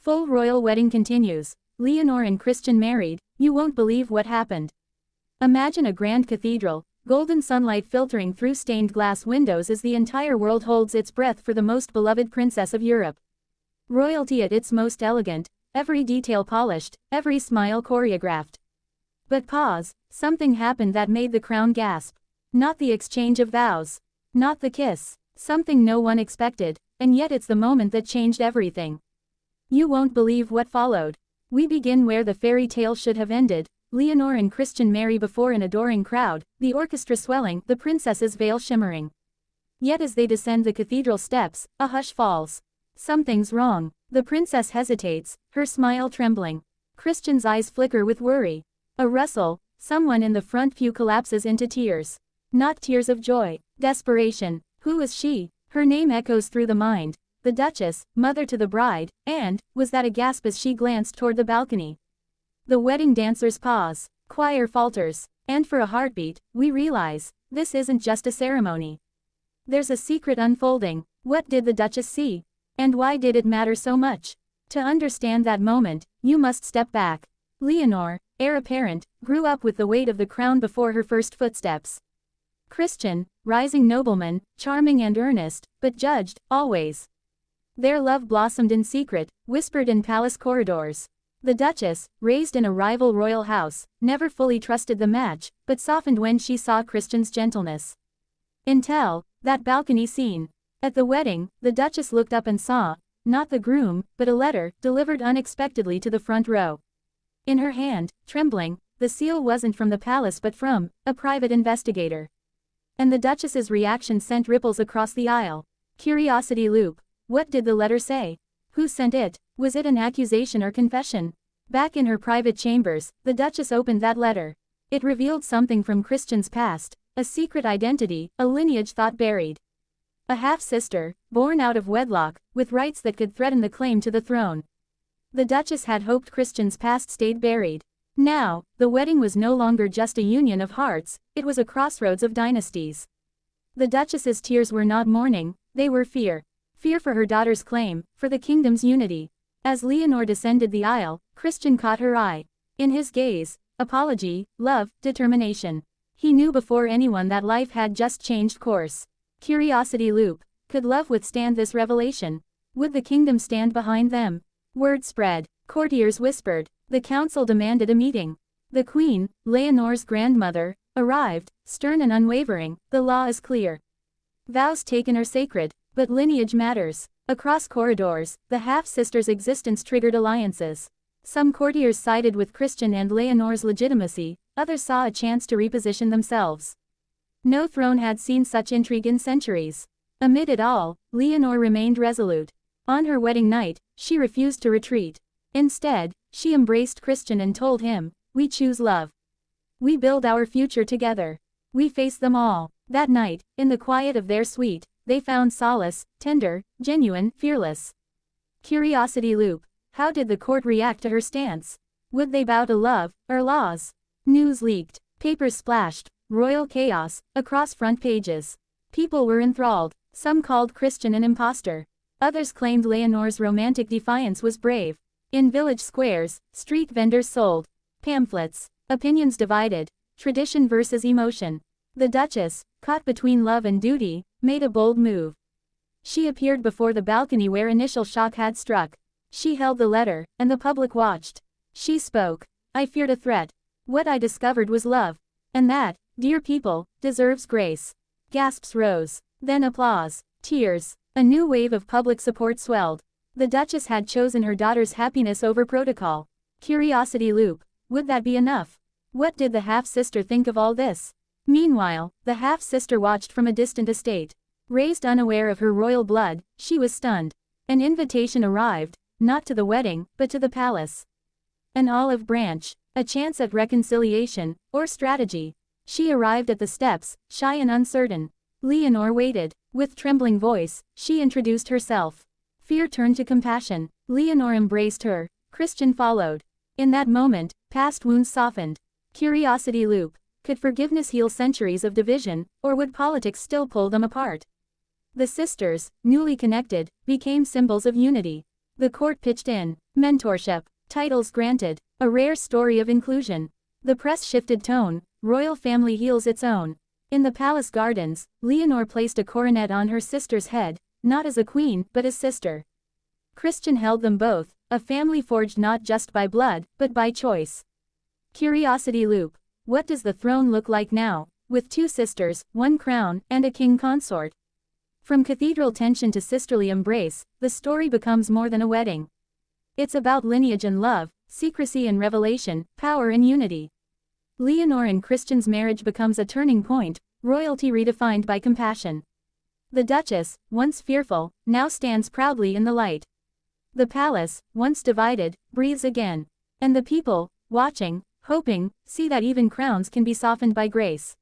Full royal wedding continues. Leonor and Christian married. You won't believe what happened. Imagine a grand cathedral, golden sunlight filtering through stained glass windows as the entire world holds its breath for the most beloved princess of Europe. Royalty at its most elegant, every detail polished, every smile choreographed. But pause, something happened that made the crown gasp. Not the exchange of vows. Not the kiss. Something no one expected, and yet it's the moment that changed everything. You won't believe what followed. We begin where the fairy tale should have ended. Leonor and Christian marry before an adoring crowd, the orchestra swelling, the princess's veil shimmering. Yet as they descend the cathedral steps, a hush falls. Something's wrong. The princess hesitates, her smile trembling. Christian's eyes flicker with worry. A rustle, someone in the front pew collapses into tears. Not tears of joy, desperation. Who is she? Her name echoes through the mind. The Duchess, mother to the bride, and, was that a gasp as she glanced toward the balcony? The wedding dancers pause, choir falters, and for a heartbeat, we realize, this isn't just a ceremony. There's a secret unfolding. What did the Duchess see? And why did it matter so much? To understand that moment, you must step back. Leonor, heir apparent, grew up with the weight of the crown before her first footsteps. Christian, rising nobleman, charming and earnest, but judged, always. Their love blossomed in secret, whispered in palace corridors. The Duchess, raised in a rival royal house, never fully trusted the match, but softened when she saw Christian's gentleness. Until that balcony scene. At the wedding, the Duchess looked up and saw, not the groom, but a letter, delivered unexpectedly to the front row. In her hand, trembling, the seal wasn't from the palace but from a private investigator. And the Duchess's reaction sent ripples across the aisle. Curiosity loop. What did the letter say? Who sent it? Was it an accusation or confession? Back in her private chambers, the Duchess opened that letter. It revealed something from Christian's past, a secret identity, a lineage thought buried. A half-sister, born out of wedlock, with rights that could threaten the claim to the throne. The Duchess had hoped Christian's past stayed buried. Now, the wedding was no longer just a union of hearts, it was a crossroads of dynasties. The Duchess's tears were not mourning, they were fear. Fear for her daughter's claim, for the kingdom's unity. As Leonor descended the aisle, Christian caught her eye. In his gaze, apology, love, determination. He knew before anyone that life had just changed course. Curiosity loop. Could love withstand this revelation? Would the kingdom stand behind them? Word spread. Courtiers whispered. The council demanded a meeting. The queen, Leonor's grandmother, arrived, stern and unwavering. The law is clear. Vows taken are sacred, but lineage matters. Across corridors, the half-sisters' existence triggered alliances. Some courtiers sided with Christian and Leonor's legitimacy, others saw a chance to reposition themselves. No throne had seen such intrigue in centuries. Amid it all, Leonor remained resolute. On her wedding night, she refused to retreat. Instead, she embraced Christian and told him, "We choose love. We build our future together. We face them all." That night, in the quiet of their suite, they found solace, tender, genuine, fearless. Curiosity loop. How did the court react to her stance? Would they bow to love, or laws? News leaked. Papers splashed. Royal chaos, across front pages. People were enthralled. Some called Christian an imposter. Others claimed Leonor's romantic defiance was brave. In village squares, street vendors sold pamphlets. Opinions divided. Tradition versus emotion. The Duchess, caught between love and duty, made a bold move. She appeared before the balcony where initial shock had struck. She held the letter, and the public watched. She spoke. "I feared a threat. What I discovered was love. And that, dear people, deserves grace." Gasps rose. Then applause. Tears. A new wave of public support swelled. The Duchess had chosen her daughter's happiness over protocol. Curiosity loop. Would that be enough? What did the half-sister think of all this? Meanwhile, the half-sister watched from a distant estate. Raised unaware of her royal blood, she was stunned. An invitation arrived, not to the wedding, but to the palace. An olive branch, a chance at reconciliation, or strategy. She arrived at the steps, shy and uncertain. Leonor waited. With trembling voice, she introduced herself. Fear turned to compassion. Leonor embraced her. Christian followed. In that moment, past wounds softened. Curiosity loop. Could forgiveness heal centuries of division, or would politics still pull them apart? The sisters, newly connected, became symbols of unity. The court pitched in. Mentorship. Titles granted. A rare story of inclusion. The press shifted tone. Royal family heals its own. In the palace gardens, Leonor placed a coronet on her sister's head, not as a queen, but as sister. Christian held them both, a family forged not just by blood, but by choice. Curiosity loop. What does the throne look like now, with 2 sisters, 1 crown, and a king consort? From cathedral tension to sisterly embrace, the story becomes more than a wedding. It's about lineage and love, secrecy and revelation, power and unity. Leonor and Christian's marriage becomes a turning point, royalty redefined by compassion. The Duchess, once fearful, now stands proudly in the light. The palace, once divided, breathes again. And the people, watching, hoping, see that even crowns can be softened by grace.